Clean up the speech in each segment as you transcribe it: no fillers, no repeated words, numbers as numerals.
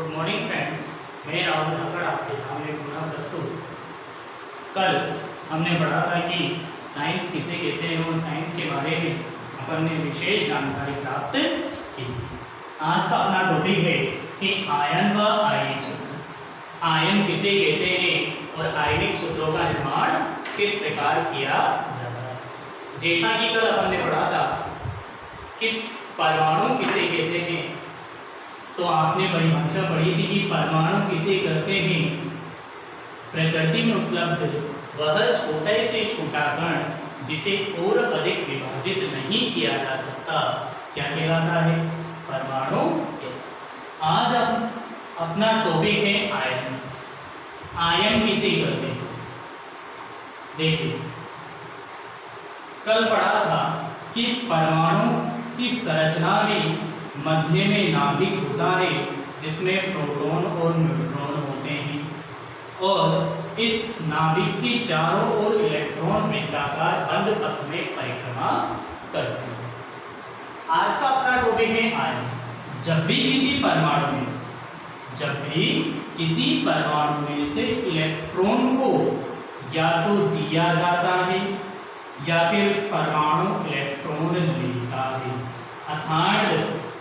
Good morning friends, मैं राहुल धाकड़ आपके सामने पुनः प्रस्तुत। कल हमने पढ़ा था कि साइंस किसे कहते हैं और साइंस के बारे में अपन ने विशेष जानकारी प्राप्त की। आज का अपना टॉपिक है कि आयन व आयनिक सूत्र। आयन किसे कहते हैं और आयनिक सूत्रों का निर्माण किस प्रकार किया जाता है। जैसा कि कल अपन ने पढ़ा था कि परमाणु किसे कहते हैं, तो आपने परिभाषा पढ़ी थी कि परमाणु किसे कहते हैं, प्रकृति में उपलब्ध वह छोटे से छोटा कण जिसे और अधिक विभाजित नहीं किया जा सकता क्या कहलाता है, परमाणु। आज अपना टॉपिक है आयन। आयन किसे कहते हैं, देखिए कल पढ़ा था कि परमाणु की संरचना में मध्य में नाभिक होता है जिसमें प्रोटॉन और न्यूट्रॉन होते हैं और इस नाभिक की चारों ओर इलेक्ट्रॉन वृत्ताकार बंद पथ में परिक्रमा करते हैं। आज का अपना टॉपिक है आयन। जब भी किसी परमाणु में से इलेक्ट्रॉन को या तो दिया जाता है या फिर परमाणु इलेक्ट्रॉन लेता है, अर्थात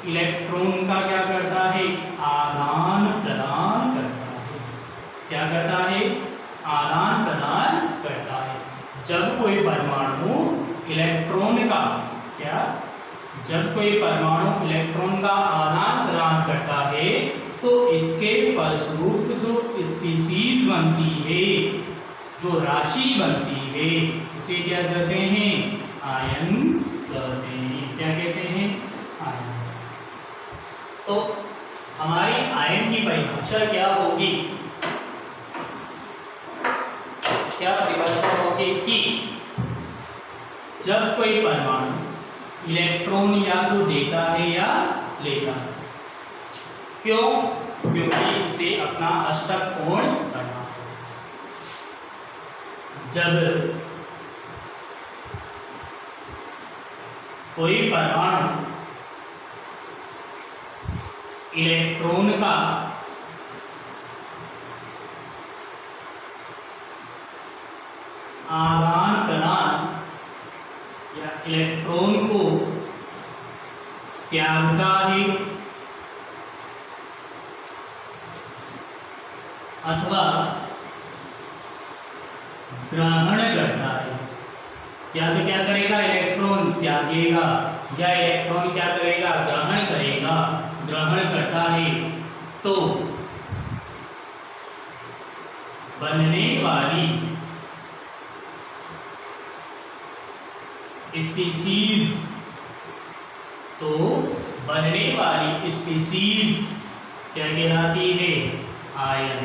इलेक्ट्रॉन का क्या करता है, आदान प्रदान करता है। क्या करता है, आदान प्रदान करता है। जब कोई परमाणु इलेक्ट्रॉन का आदान प्रदान करता है तो इसके फलस्वरूप जो स्पीसीज बनती है, जो राशि बनती है, उसे क्या कहते हैं, आयन कहते हैं। क्या कहते हैं, आयन। तो हमारी आयन की परिभाषा क्या होगी, क्या परिभाषा होगी कि जब कोई परमाणु इलेक्ट्रॉन या तो देता है या लेता है। क्यों? क्योंकि इसे अपना अष्टक कोण करना है। जब कोई परमाणु इलेक्ट्रॉन का आदान प्रदान या इलेक्ट्रॉन को त्यागता है अथवा ग्रहण करता है, या तो क्या करेगा, इलेक्ट्रॉन त्यागेगा या इलेक्ट्रॉन क्या करेगा, ग्रहण करेगा, ग्रहण करता है, तो बनने वाली स्पीसीज क्या कहलाती है, आयन।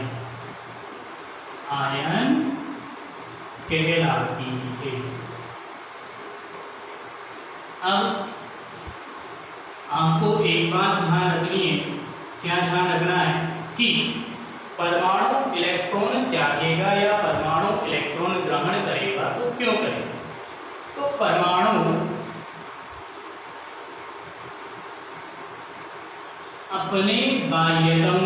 आयन कहलाती है। अब आपको एक बात ध्यान रखनी है। क्या ध्यान रखना है कि परमाणु इलेक्ट्रॉन त्यागेगा या परमाणु इलेक्ट्रॉन ग्रहण करेगा, तो क्यों करेगा, तो परमाणु अपने बाह्यतम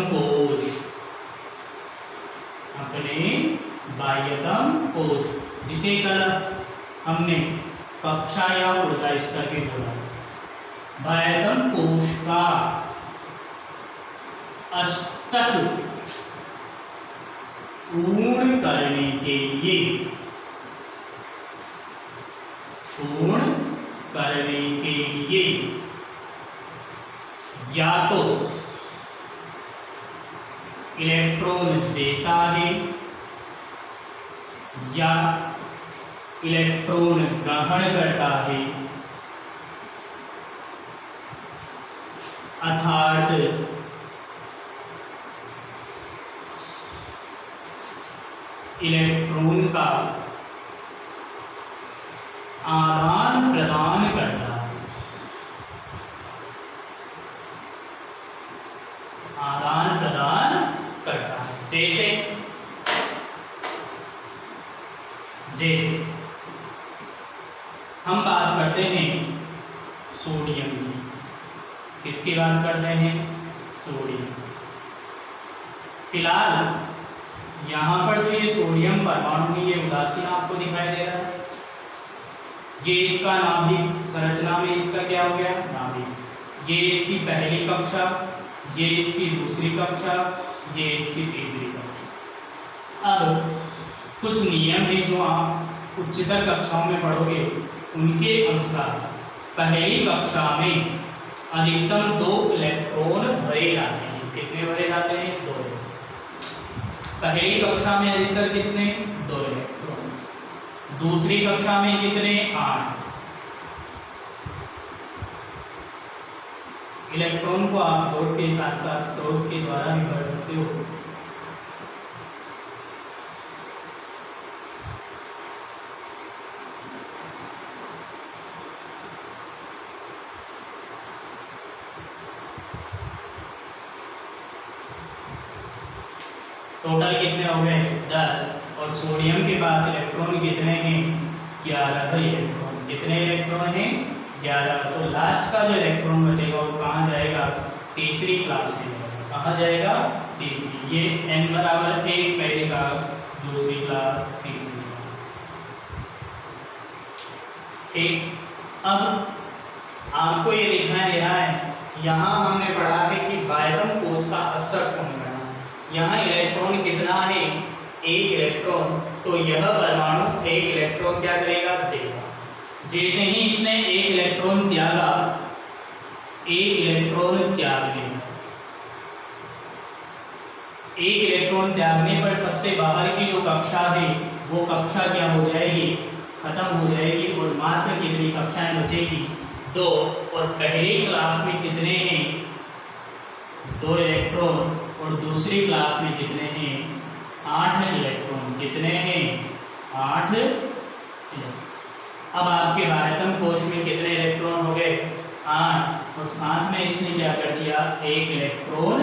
कोश, जिसे कल हमने कक्षा या ऊर्जा स्तर के बोला, बाह्यतम कोश का अष्टक पूर्ण करने के लिए या तो इलेक्ट्रॉन देता है या इलेक्ट्रॉन ग्रहण करता है, अर्थात इलेक्ट्रॉन का आदान प्रदान करता है, आदान प्रदान करता है। जैसे हम बात करते हैं सोडियम की, किसकी बात करते हैं, सोडियम। फिलहाल यहाँ पर जो ये सोडियम परमाणु है ये उदासीन आपको दिखाई दे रहा है। ये इसका नाभिक, संरचना में इसका क्या हो गया, नाभिक। ये इसकी पहली कक्षा, ये इसकी दूसरी कक्षा, ये इसकी तीसरी कक्षा। अब कुछ नियम है जो आप उच्चतर कक्षाओं में पढ़ोगे, उनके अनुसार पहली कक्षा में अधिकतम 2 इलेक्ट्रॉन भरे जाते हैं। कितने भरे जाते हैं, 2। पहली कक्षा में अधिकतर कितने, 2 इलेक्ट्रॉन। दूसरी कक्षा में कितने, 8 इलेक्ट्रॉन को आप डॉट के साथ साथ क्रॉस के द्वारा भी कर सकते हो। टोटल कितने हो गए, 10। और सोडियम के पास इलेक्ट्रॉन कितने हैं, 11 इलेक्ट्रॉन। कितने इलेक्ट्रॉन हैं, 11। तो लास्ट का जो इलेक्ट्रॉन बचेगा वो कहाँ जाएगा, तीसरी क्लास में जाएगा। कहाँ जाएगा, तीसरी। ये n बराबर 1 पहली क्लास, दूसरी क्लास, तीसरी क्लास। ठीक। अब आपको ये दिखाई दे रहा है, यहाँ हमने पढ़ा है कि बायतम कोश का अष्टक कोण करना। यहाँ इलेक्ट्रॉन कितना है, 1 इलेक्ट्रॉन। तो यह परमाणु 1 इलेक्ट्रॉन क्या करेगा, देगा। जैसे ही इसने 1 इलेक्ट्रॉन त्यागा, 1 इलेक्ट्रॉन त्यागने 1 इलेक्ट्रॉन त्यागने पर सबसे बाहर की जो कक्षा है वो कक्षा क्या हो जाएगी, खत्म हो जाएगी। और मात्र कितनी कक्षाएं बचेगी, 2। और पहली क्लास में कितने हैं, 2 इलेक्ट्रॉन। और दूसरी क्लास में कितने हैं, 8 इलेक्ट्रॉन। कितने हैं, 8 इलेक्ट्रॉन। अब आपके बायतम कोश में कितने इलेक्ट्रॉन हो गए, 8। और साथ में इसने क्या कर दिया, 1 इलेक्ट्रॉन।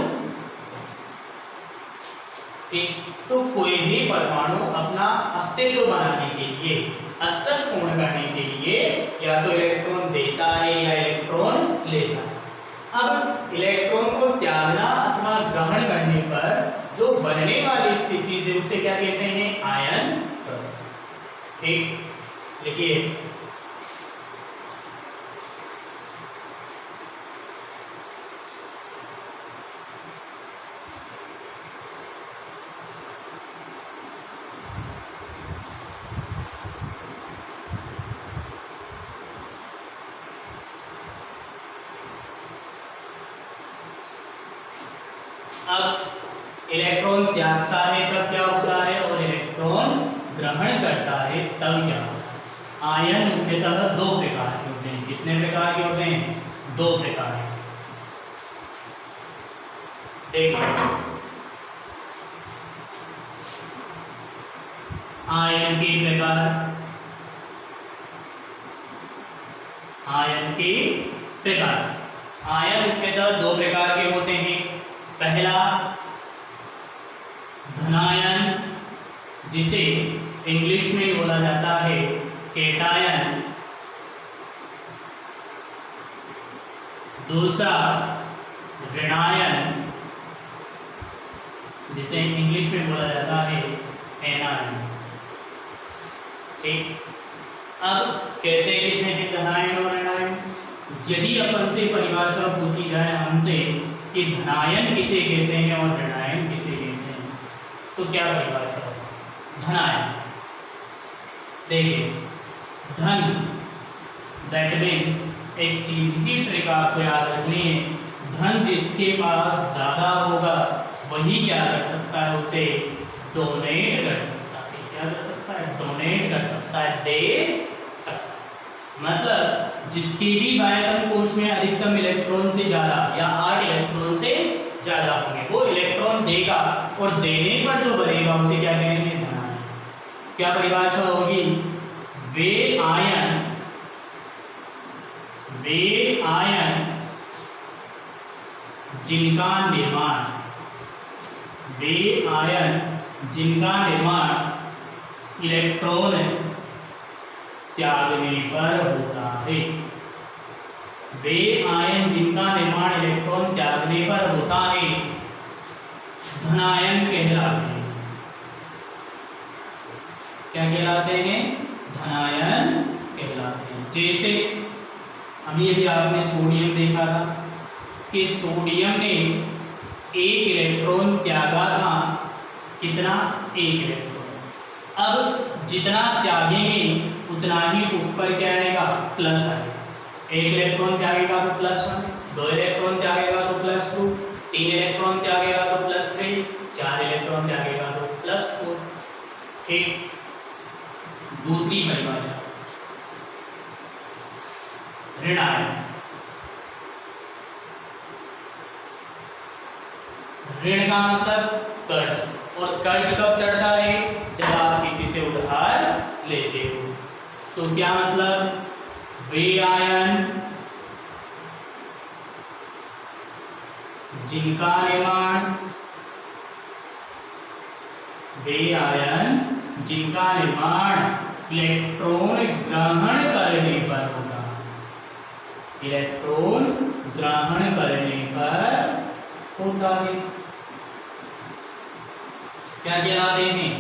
ठीक। तो कोई भी परमाणु अपना अस्तित्व बनाने के लिए, अष्टक पूर्ण करने के लिए या तो इलेक्ट्रॉन देता है या इलेक्ट्रॉन लेता है। अब इलेक्ट्रॉन को त्यागना अथवा ग्रहण करने पर जो बनने वाली स्पीसीज है उसे क्या कहते हैं, आयन प्रदत्त। ठीक। देखिए अब इलेक्ट्रॉन त्यागता है तब क्या होता है, और इलेक्ट्रॉन ग्रहण करता है तब क्या होता है। आयन मुख्यतः 2 प्रकार के होते हैं। कितने प्रकार के होते हैं, 2 प्रकार के। देखिए आयन के प्रकार, आयन के प्रकार। आयन मुख्यतः 2 प्रकार के होते हैं। पहला धनायन, जिसे इंग्लिश में बोला जाता है कैटायन। दूसरा ऋणायन, जिसे इंग्लिश में बोला जाता है एनायन। ठीक। अब कहते हैं किसे हैं, धनायन और ऋणायन। यदि अपन से परिभाषा पूछी जाए हमसे कि धनायन किसे कहते हैं और ऋणायन किसे कहते हैं, तो क्या परिभाषा है, धनायन। देखिए धन, दैट मीन्स एक सीधी ट्रिक आपको याद रखनी है, धन जिसके पास ज्यादा होगा वही क्या कर सकता है, उसे डोनेट कर सकता है। क्या कर सकता है, डोनेट कर सकता है, दे सकता है। मतलब जिसके भी बायतम कोश में अधिकतम इलेक्ट्रॉन से ज्यादा या 8 इलेक्ट्रॉन से ज्यादा होंगे वो इलेक्ट्रॉन देगा, और देने पर जो बनेगा उसे क्या कहेंगे, धनायन। क्या परिभाषा होगी, वे आयन जिनका निर्माण इलेक्ट्रॉन त्यागने पर होता है। वे आयन जिनका निर्माण इलेक्ट्रॉन त्यागने पर होता है। धनायन कहलाते हैं। क्या कहलाते हैं? धनायन कहलाते हैं। जैसे अभी आपने सोडियम देखा था कि सोडियम ने एक इलेक्ट्रॉन त्यागा था, कितना? एक इलेक्ट्रॉन। अब जितना त्यागेंगे उतना ही उस पर क्या आएगा? प्लस आएगा। एक इलेक्ट्रॉन त्यागेगा तो +1, 2 इलेक्ट्रॉन त्यागेगा तो +2, 3 इलेक्ट्रॉन त्यागेगा तो +3, 4 इलेक्ट्रॉन त्यागेगा तो +4। ठीक। दूसरी परिभाषा ऋण आयन। ऋण का मतलब कर्ज, और कर्ज कब चढ़ता है? जब आप किसी से उधार लेते हो। तो क्या मतलब? वे आयन जिनका निर्माण इलेक्ट्रॉन ग्रहण करने पर होता है। इलेक्ट्रॉन ग्रहण करने पर होता है। क्या कहलाते हैं?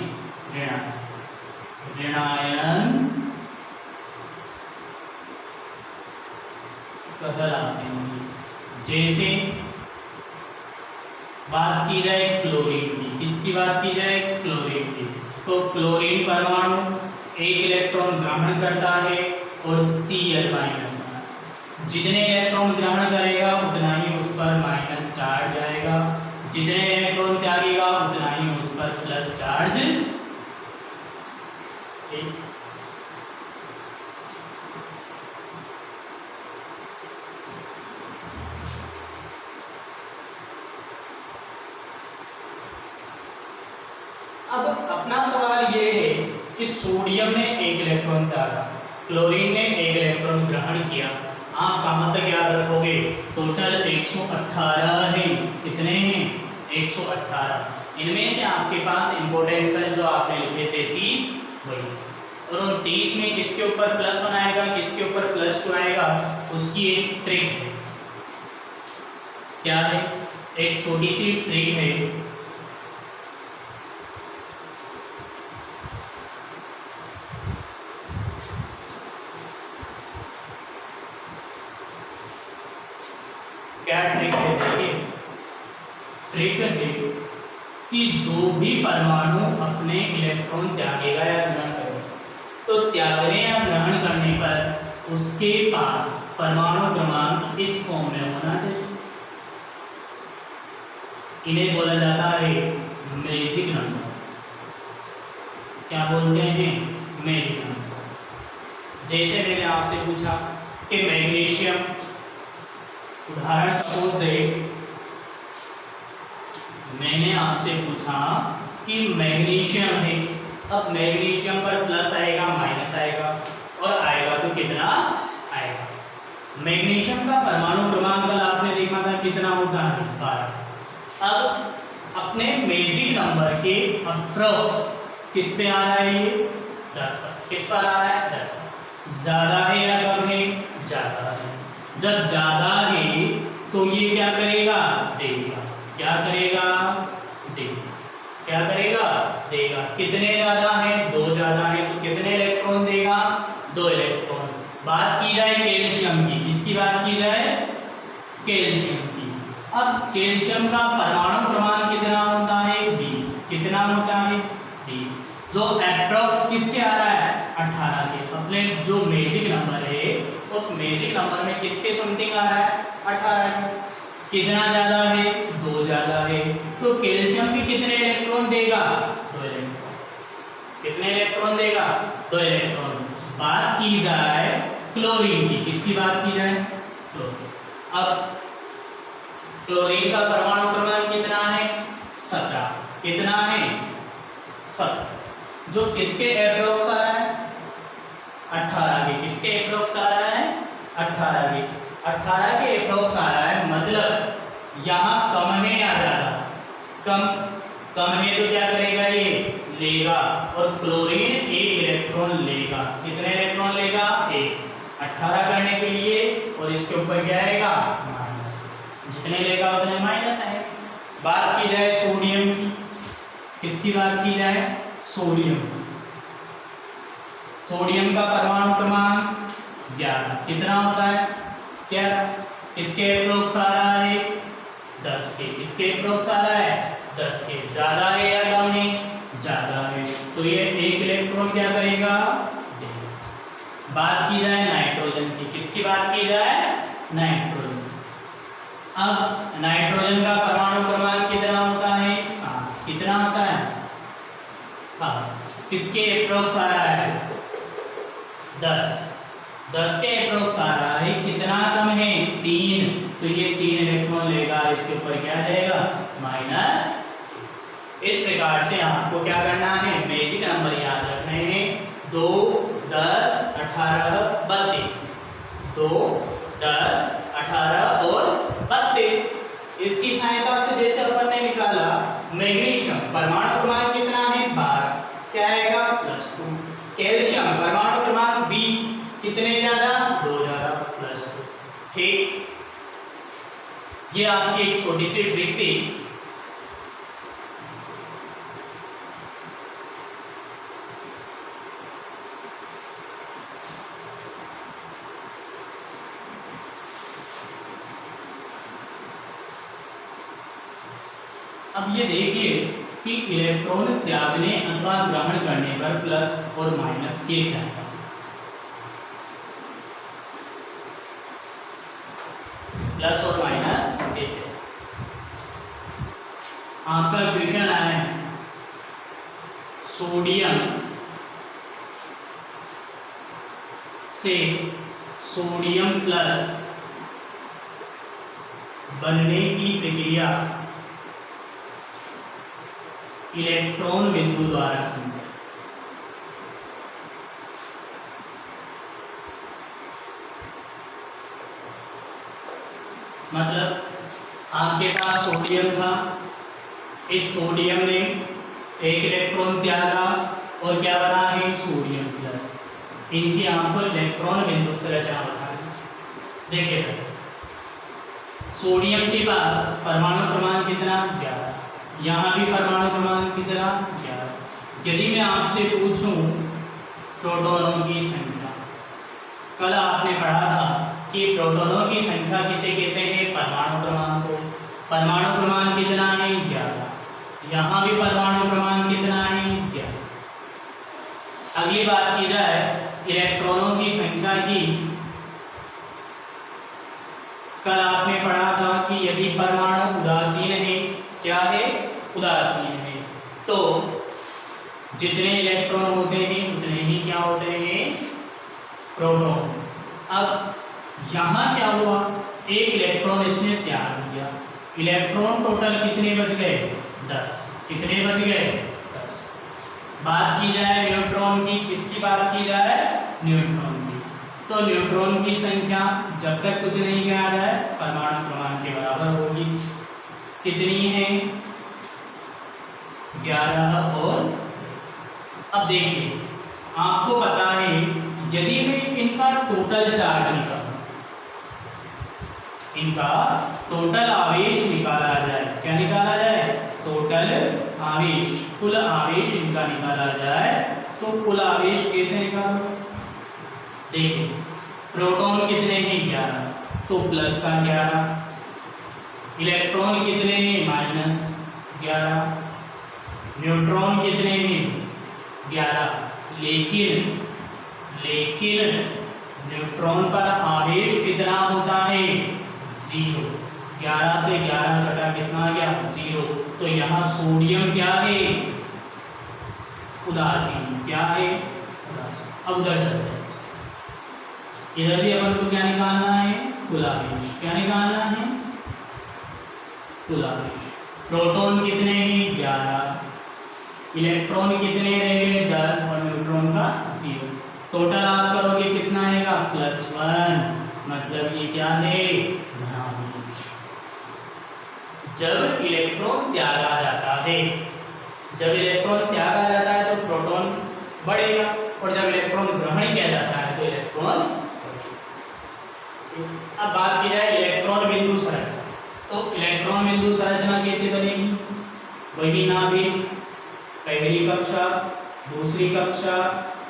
ऋणायन कहलाते हैं। जैसे बात की जाए क्लोरीन की, किसकी बात की जाए? क्लोरीन की। तो क्लोरीन परमाणु एक इलेक्ट्रॉन ग्रहण करता है और Cl- बना। जितने इलेक्ट्रॉन ग्रहण करेगा उतना ही उस पर माइनस चार्ज आएगा, जितने इलेक्ट्रॉन त्यागेगा उतना ही उस पर प्लस चार्ज। अब अपना सवाल ये है कि सोडियम ने एक इलेक्ट्रॉन त्यागा, क्लोरीन ने एक इलेक्ट्रॉन ग्रहण किया। आप कहाँ तक याद रखोगे? टोटल 118 है। कितने हैं? 118। इनमें से आपके पास इंपॉर्टेंट कल जो आपने लिखे थे 30 वही, और उन 30 में किसके ऊपर +1 आएगा, किसके ऊपर +2 आएगा, उसकी एक ट्रिक है। क्या है? एक छोटी सी ट्रिक है। क्या ट्रिक है? देखिए, ट्रिक है कि जो भी परमाणु अपने इलेक्ट्रॉन त्यागेगा या ग्रहण करेगा, तो त्यागने या ग्रहण करने पर उसके पास परमाणु क्रमांक इस फॉर्म में होना चाहिए। इन्हें बोला जाता है मैजिक नंबर। क्या बोलते हैं? Magic number. जैसे मैंने आपसे पूछा कि मैग्नीशियम, उदाहरण सपोज दे, मैंने आपसे पूछा कि मैग्नीशियम है। अब मैग्नीशियम पर प्लस आएगा, माइनस आएगा, और आएगा तो कितना आएगा? मैग्नीशियम का परमाणु क्रमांक कल आपने देखा था कितना होता है? 12। अब अपने मैजिक नंबर के अप्रोक्स किस पे आ रहा है? ये 10 पर। किस पर आ रहा है? 10 पर। ज्यादा है या कम है? ज्यादा है। जब ज्यादा है तो ये क्या करेगा? देगा। क्या करेगा? देगा। क्या करेगा? देगा। कितने ज्यादा है? 2 ज्यादा है, तो कितने इलेक्ट्रॉन देगा? 2 इलेक्ट्रॉन। बात की जाए कैल्शियम की, किसकी बात की जाए? कैल्शियम की। अब कैल्शियम का परमाणु क्रमांक कितना होता है? 20। कितना होता है? 20। जो अप्रोक्स किसके आ रहा है? 18 के। अपने जो मैजिक नंबर है उस मैजिक नंबर में किसके समथिंग आ रहा है? 18 के। कितना ज्यादा है? 2 ज्यादा है, तो कैल्शियम भी कितने इलेक्ट्रॉन देगा? 2 इलेक्ट्रॉन। कितने इलेक्ट्रॉन देगा? 2 इलेक्ट्रॉन। बात की जाए क्लोरीन की, किसकी बात की जाए? क्लोरीन। अब क्लोरीन का परमाणु क्रमांक कितना है? 17। कितना है? 17। जो किसके एप्रोक्स आ रहा है? 18 के। किसके एप्रोक्स आ रहा है? 18 के। 18 के एप्रोक्स आ रहा है, मतलब यहाँ कम है या ज्यादा? कम है तो क्या करेगा? ये लेगा, और क्लोरीन 1 इलेक्ट्रॉन लेगा। कितने इलेक्ट्रॉन लेगा? 1। 18 करने के लिए, और इसके ऊपर क्या आएगा? माइनस। जितने लेगा उतने माइनस आएगा। बात की जाए सोडियम की, किसकी बात की जाए? सोडियम। सोडियम का परमाणु क्रमांक 11 कितना होता है? 11। किसके एप्रोक्स आ रहा है? 10 के। किसके एप्रोक्स आ रहा है? 10 के। ज्यादा है या कम है? ज्यादा है, तो ये एक इलेक्ट्रॉन क्या करेगा? देगा। बात की जाए नाइट्रोजन की, किसकी बात की जाए? नाइट्रोजन। अब नाइट्रोजन का परमाणु क्रमांक कितना होता है? 7। कितना होता है? 7। किसके एप्रोक्स आ रहा है? 10। 10 के एप्रोक्स आ रहा है, कितना कम है? 3। तो ये 3 इलेक्ट्रॉन लेगा, इसके ऊपर क्या जाएगा? माइनस। इस प्रकार से आपको क्या करना है? मैजिक नंबर याद रखने हैं। 2, 10, 18, 32। 2, 10, 18 और 32। इसकी सहायता से जैसे अपन ने निकाला मैग्नीशियम परमाणु क्रमांक कितना है? 12। क्या आएगा? +2। कैल्शियम परमाणु क्रमांक 20। कितने ज्यादा? 2 ज्यादा, +2। ठीक, ये आपकी एक छोटी सी ट्रिक थी। अब ये देखिए कि इलेक्ट्रॉन त्यागने अथवा ग्रहण करने पर प्लस और माइनस कैसे आएगा। प्लस और माइनस कैसे? आपका क्वेश्चन आया है सोडियम से सोडियम प्लस बनने की प्रक्रिया इलेक्ट्रॉन बिंदु द्वारा समझाएं। मतलब आपके पास सोडियम था, इस सोडियम ने एक इलेक्ट्रॉन त्यागा और क्या बना है? Sodium plus. इनकी आपको इलेक्ट्रॉन बिंदु संरचना बतानी। देखिए सोडियम के पास परमाणु क्रमांक कितना? 11। यहाँ भी परमाणु क्रमांक कितना? 11। यदि मैं आपसे पूछूं प्रोटॉनों की संख्या, कल आपने पढ़ा था कि प्रोटॉनों की संख्या किसे कहते हैं? परमाणु क्रमांक को। परमाणु क्रमांक कितना है? 11। यहाँ भी परमाणु क्रमांक कितना है? 11। अगली बात की जाए इलेक्ट्रॉनों की संख्या की, कल आपने पढ़ा था कि यदि परमाणु उदासीन है, क्या है? उदासीन है, तो जितने इलेक्ट्रॉन होते हैं उतने ही क्या होते हैं? प्रोटॉन। अब यहाँ क्या हुआ? एक इलेक्ट्रॉन इसने त्याग दिया। इलेक्ट्रॉन टोटल कितने बच गए? 10। कितने बच गए? 10। बात की जाए न्यूट्रॉन की, किसकी बात की जाए? न्यूट्रॉन की। तो न्यूट्रॉन की संख्या जब तक कुछ नहीं कहा जाए परमाणु क्रमांक के बराबर होगी। कितनी है? 11 और। अब देखिए आपको पता है यदि मैं इनका टोटल चार्ज निकालूं, इनका टोटल आवेश निकाला जाए, क्या निकाला जाए? टोटल आवेश, कुल आवेश इनका निकाला जाए, तो कुल आवेश कैसे निकालो? देखिए प्रोटॉन कितने हैं? 11, तो प्लस का 11। इलेक्ट्रॉन कितने हैं? माइनस 11। न्यूट्रॉन कितने हैं? 11। लेकिन न्यूट्रॉन पर आवेश कितना होता है? 0। 11 से 11 घटा कितना आ गया? 0। तो यहाँ सोडियम क्या है? उदासीन। क्या है? उदासीन। अब उधर चलते हैं, इधर भी अपन को क्या निकालना है? कुल आवेश। क्या निकालना है? कुल आवेश। प्रोटॉन कितने हैं? 11। इलेक्ट्रॉन कितने रह गए? 10 और न्यूट्रॉन का 0। टोटल आप करोगे कितना आएगा? +1। मतलब ये क्या है? धनावेश। जब इलेक्ट्रॉन त्यागा जाता है, जब इलेक्ट्रॉन त्यागा जाता है तो प्रोटॉन बढ़ेगा, और जब इलेक्ट्रॉन ग्रहण किया जाता है तो इलेक्ट्रॉन। अब बात की जाए इलेक्ट्रॉन बिंदु संरचना, तो इलेक्ट्रॉन इलेक्ट्रॉन बिंदु संरचना कैसे बनेगी? वही नाभिक, पहली कक्षा, दूसरी कक्षा,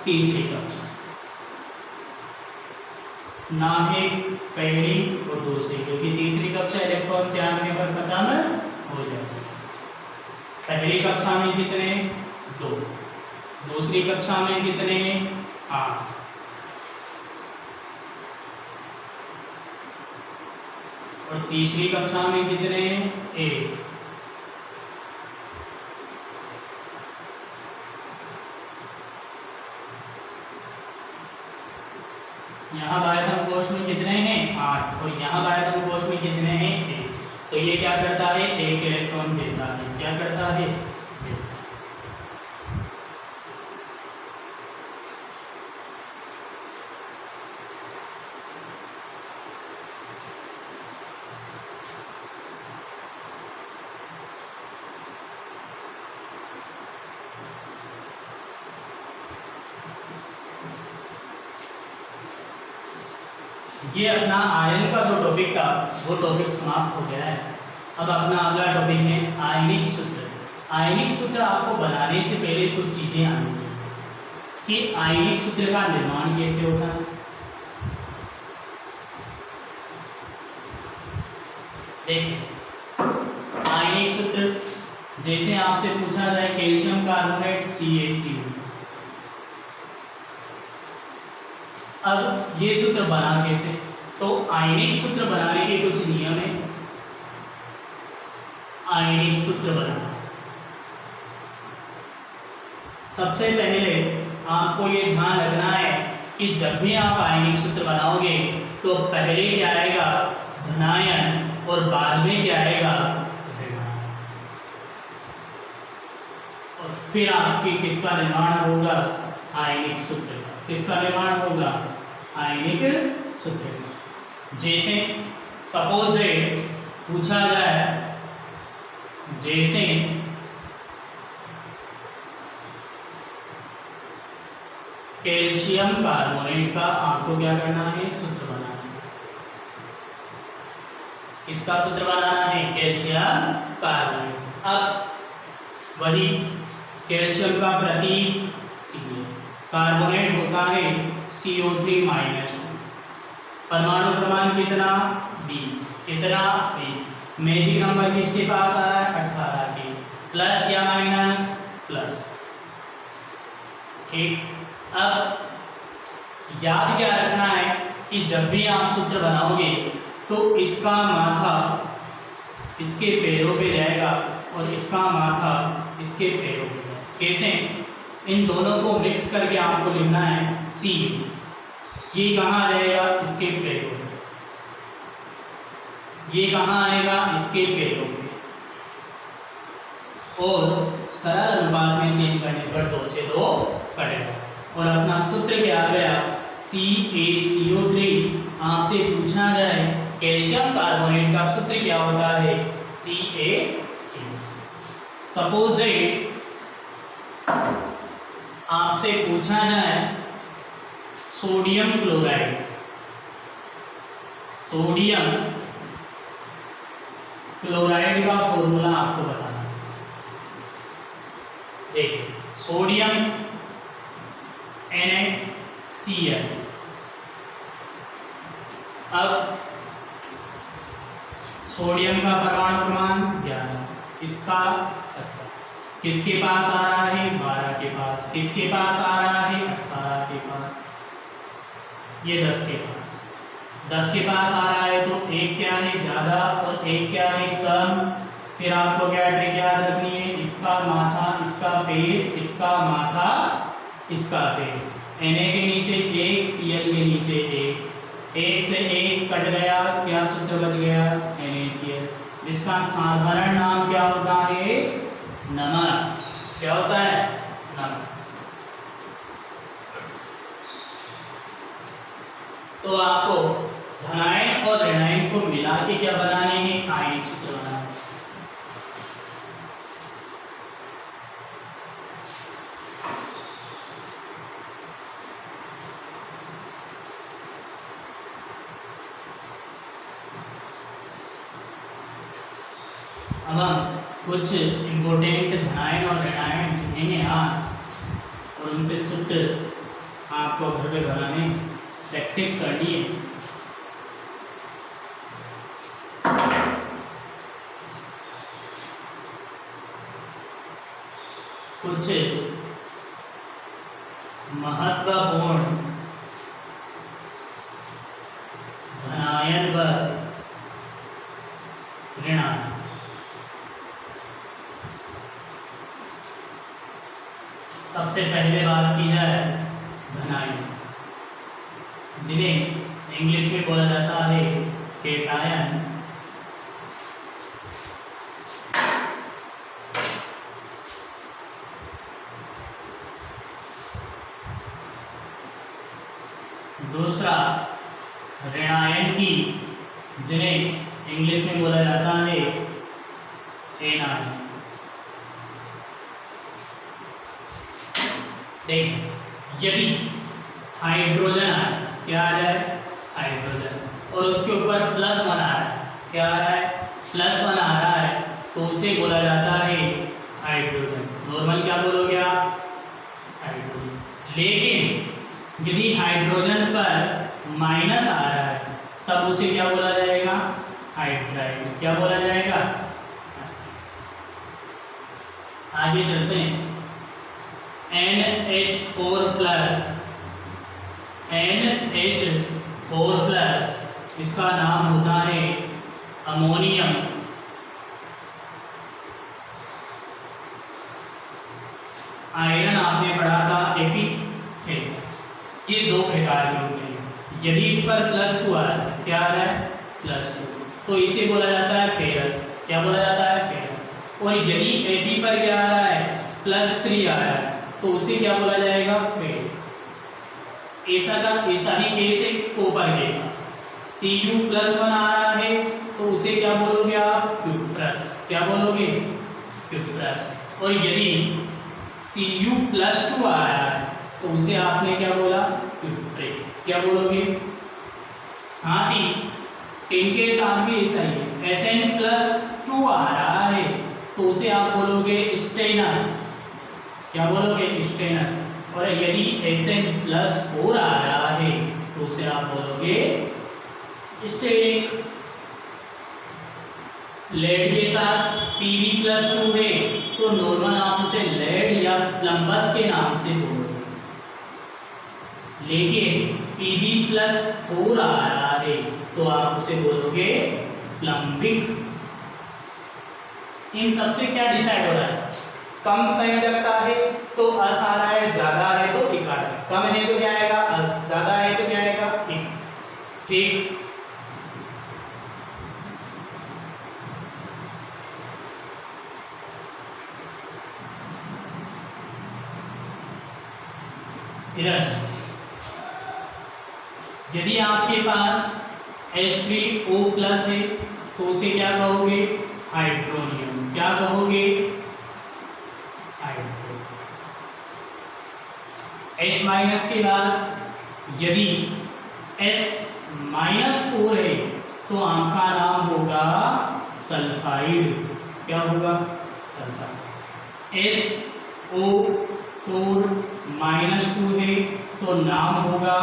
तीसरी कक्षा। नाभिक, पहली और दूसरी, क्योंकि तीसरी कक्षा इलेक्ट्रॉन त्यागने पर खत्म हो जाएगी। पहली कक्षा में कितने? 2। दूसरी कक्षा में कितने? 8। और तीसरी कक्षा में कितने? 1। यहाँ बाह्यतम कोश में कितने हैं? 8। और यहाँ बाह्यतम कोश में कितने हैं? 1। तो ये क्या करता है? 1 इलेक्ट्रॉन देता है। क्या करता है? ये अपना आयन का जो टॉपिक था वो टॉपिक समाप्त हो गया है। अब अपना अगला टॉपिक है आयनिक सूत्र। आयनिक सूत्र आपको बनाने से पहले कुछ चीजें आनी चाहिए कि आयनिक सूत्र का निर्माण कैसे होता है। देखिए आयनिक सूत्र, जैसे आपसे पूछा जाए कैल्शियम कार्बोनेट CaCO, अब ये सूत्र बना कैसे? तो आयनिक सूत्र बनाने के कुछ नियम है। आयनिक सूत्र बनाना, सबसे पहले आपको ये ध्यान रखना है कि जब भी आप आयनिक सूत्र बनाओगे तो पहले क्या आएगा? धनायन, और बाद में क्या आएगा? ऋणायन। और फिर आपकी किसका निर्माण होगा? आयनिक सूत्र का। किसका निर्माण होगा? आयनिक सूत्र। जैसे सपोज दैट पूछा जाए, जैसे कैल्शियम कार्बोनेट का आपको क्या करना है? सूत्र बनाना है। किसका सूत्र बनाना है? Calcium carbonate. अब वही कैल्शियम का प्रतीक Ca, कार्बोनेट होता है CO3-। परमाणु क्रमांक कितना? 20। कितना? 20। मैजिक नंबर किसके पास आ रहा है? 18 के। प्लस या माइनस? प्लस। ठीक। अब याद क्या रखना है कि जब भी आप सूत्र बनाओगे तो इसका माथा इसके पैरों पे जाएगा और इसका माथा इसके पैरों पे जाएगा। कैसे? इन दोनों को मिक्स करके आपको लिखना है C। ये कहाँ रहेगा? इसके पैरों पे। ये कहाँ आएगा? इसके पैरों पे। और सरल अनुपात में चेंज करने पर 2 से 2 कटेगा। और अपना सूत्र क्या आ गया? CaCO3। आपसे पूछा जाए कैल्शियम कार्बोनेट का सूत्र क्या होता है? CaCO। सपोज दैट आपसे पूछा जाए सोडियम क्लोराइड, सोडियम क्लोराइड का फॉर्मूला आपको बताना है। देखिए सोडियम NaCl। अब सोडियम का परमाणु क्रमांक 11, इसका 17। किसके पास आ रहा है? 12 के पास। किसके पास आ रहा है? 18 के पास। ये 10 के पास। 10 के पास आ रहा है तो एक क्या है? ज़्यादा और एक क्या है? कम। फिर आपको क्या ट्रिक याद रखनी है? इसका माथा इसका पेट, इसका माथा इसका पेट। Na के नीचे 1, Cl के नीचे 1। 1 से 1 कट गया, क्या सूत्र बच गया? NaCl, जिसका साधारण नाम क्या होता है? नमक। क्या होता है? नमक। तो आपको धनायन और ऋणायन को मिला के क्या बनाने हैं? आयनिक सूत्र बनाने। अब हम कुछ इम्पोर्टेंट धनायन और ऋणायन लिखेंगे आज, और उनसे सूत्र आपको घर पे बनाने प्रैक्टिस करनी है। कुछ महत्वपूर्ण धनायन व ऋणायन। सबसे पहले बात की जाए धनायन, जिन्हें इंग्लिश में बोला जाता है केटायन। दूसरा ऋणायन की, जिन्हें इंग्लिश में बोला जाता है एनायन। देखिए, यदि हाइड्रोजन आए, क्या आ जाए हाइड्रोजन, और उसके ऊपर +1 आ रहा है, क्या आ रहा है +1 आ रहा है, तो उसे बोला जाता है हाइड्रोजन। नॉर्मल क्या बोलोगे आप हाइड्रोजन। लेकिन यदि हाइड्रोजन पर माइनस आ रहा है तब उसे क्या बोला जाएगा हाइड्राइड। क्या बोला जाएगा। आगे चलते हैं। NH4+ इसका नाम होता है अमोनियम। आयरन आपने पढ़ा था Fe। ये दो प्रकार के होते हैं। यदि इस पर +2 आ रहा है, क्या आ रहा है +2, तो इसे बोला जाता है फेरस। क्या बोला जाता है फेरस। और यदि Fe पर क्या आ रहा है +3 आ रहा है, तो उसे क्या बोला जाएगा फेर। ऐसा ही केस है कॉपर के साथ। Cu+1 आ रहा है तो उसे क्या बोलोगे आप क्यूप्रस। क्या बोलोगे क्यूप्रस। और यदि Cu+2 आ रहा है तो उसे आपने क्या बोला क्यूप्रेट। क्या बोलोगे। साथ ही इनके साथ भी ऐसा ही है। Sn+2 आ रहा है तो उसे आप बोलोगे स्टेनस। क्या बोलोगे स्टेनस। और यदि Sn+4 आ रहा है तो उसे आप बोलोगे स्टेरिक। लेड के साथ Pb+2 है तो नॉर्मल आप उसे लेड या प्लम्बस के नाम से बोलोगे। लेकिन Pb+4 आ रहा है तो आप उसे बोलोगे प्लम्बिक। इन सबसे क्या डिसाइड हो रहा है। कम संयोजकता है तो अस आ रहा है, ज्यादा है तो इक आ रहा है। कम है तो क्या आएगा अस, ज्यादा है तो क्या आएगा इक। ठीक। इधर यदि आपके पास H3O+ है तो उसे क्या कहोगे हाइड्रोनियम। क्या कहोगे हाइड्रो। H- के बाद यदि S-4 है तो आपका नाम होगा सल्फाइड। क्या होगा सल्फाइड। SO4-2 है तो नाम होगा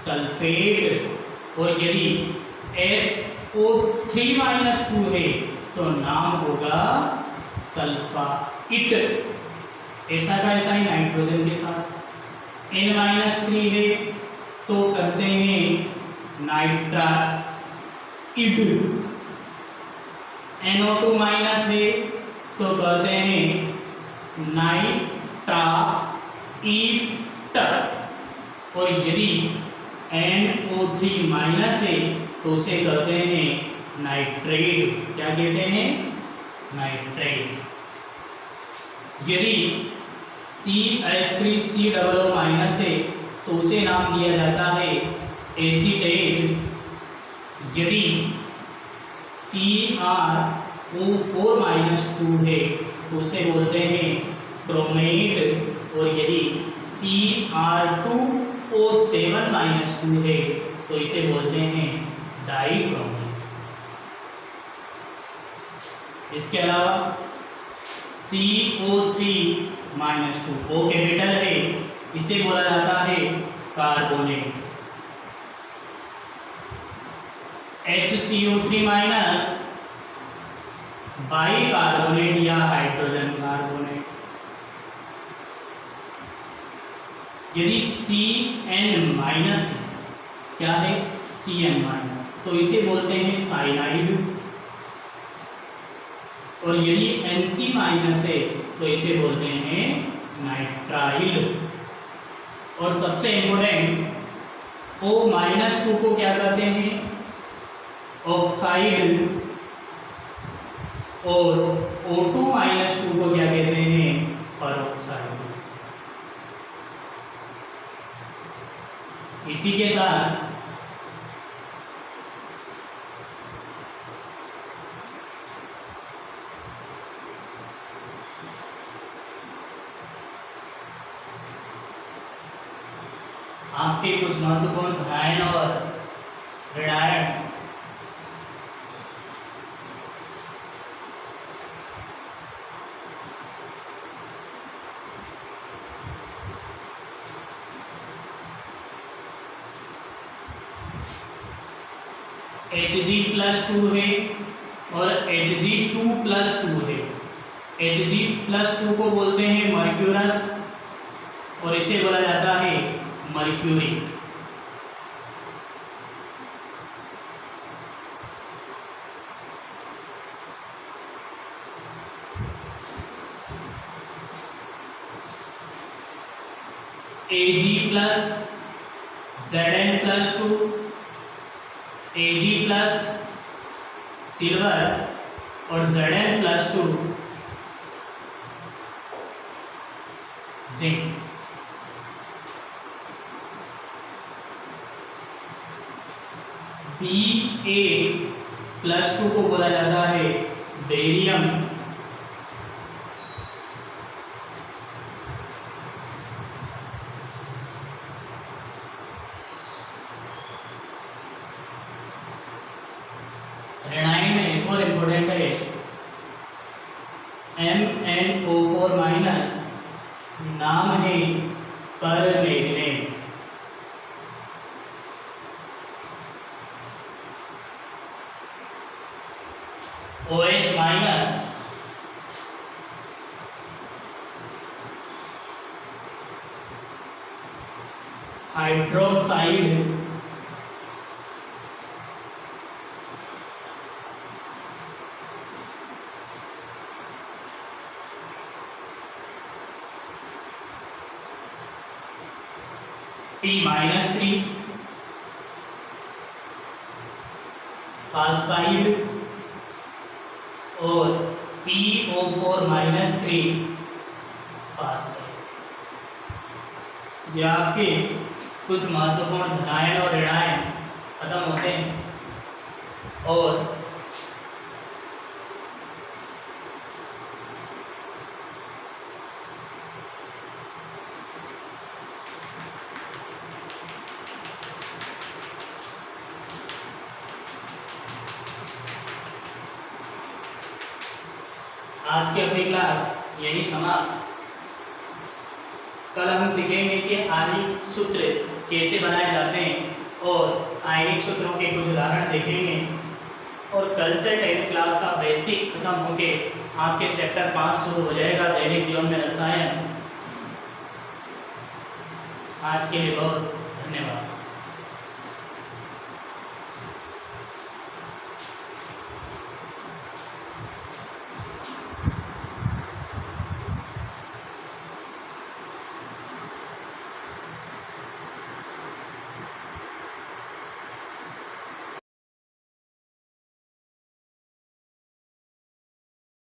सल्फेट। और यदि SO3-2 है तो नाम होगा सल्फाइट। ऐसा का ऐसा ही नाइट्रोजन के साथ। N-3 है तो कहते हैं नाइट्राइड। NO2- है तो कहते हैं नाइट्राइट। और यदि NO3- है तो उसे कहते हैं नाइट्रेट। क्या कहते हैं नाइट्रेट। यदि CH3COO- है तो उसे नाम दिया जाता है एसीटेट। यदि CrO4-2 है तो उसे बोलते हैं क्रोमेट। और यदि Cr2O7-2 है तो इसे बोलते हैं डाइक्रोमेट। इसके अलावा CO3 माइनस 2, O कैपिटल है, इसे बोला जाता है carbonate. HCO3 minus by carbonate या हाइड्रोजन कार्बोनेट। यदि CN माइनस है, क्या है CN माइनस, तो इसे बोलते हैं साइनाइड। और यदि NC माइनस है तो इसे बोलते हैं नाइट्राइल। और सबसे इंपोर्टेंट O माइनस 2 को क्या कहते हैं ऑक्साइड, और O2 माइनस 2 को क्या कहते हैं परऑक्साइड। इसी के साथ आपके कुछ महत्वपूर्ण धारण और ऋणायन Hg+2 है और Hg2+2 है। Hg+2 को बोलते हैं मर्क्यूरस और इसे बोला जाता है मर्क्यूरिक। Ag+Zn+2, Ag+ सिल्वर और Zn+2 जिंक। Ba+2 को बोला जाता है बेरियम। ऋणायन में एक और इम्पोर्टेंट है MnO4 माइनस, नाम है permanganate. OH minus, hydroxide. P-3 phosphide और PO4-3 फास्फाइड। ये आपके कुछ महत्वपूर्ण धनायन और ऋणायन खत्म होते हैं। और आज की अपनी क्लास यही समाप्त। कल हम सीखेंगे कि आयनिक सूत्र कैसे बनाए जाते हैं और आयनिक सूत्रों के कुछ उदाहरण देखेंगे। और कल से 10th क्लास का बेसिक खत्म होके आपके चैप्टर 5 शुरू हो जाएगा, दैनिक जीवन में रसायन। आज के लिए बहुत धन्यवाद।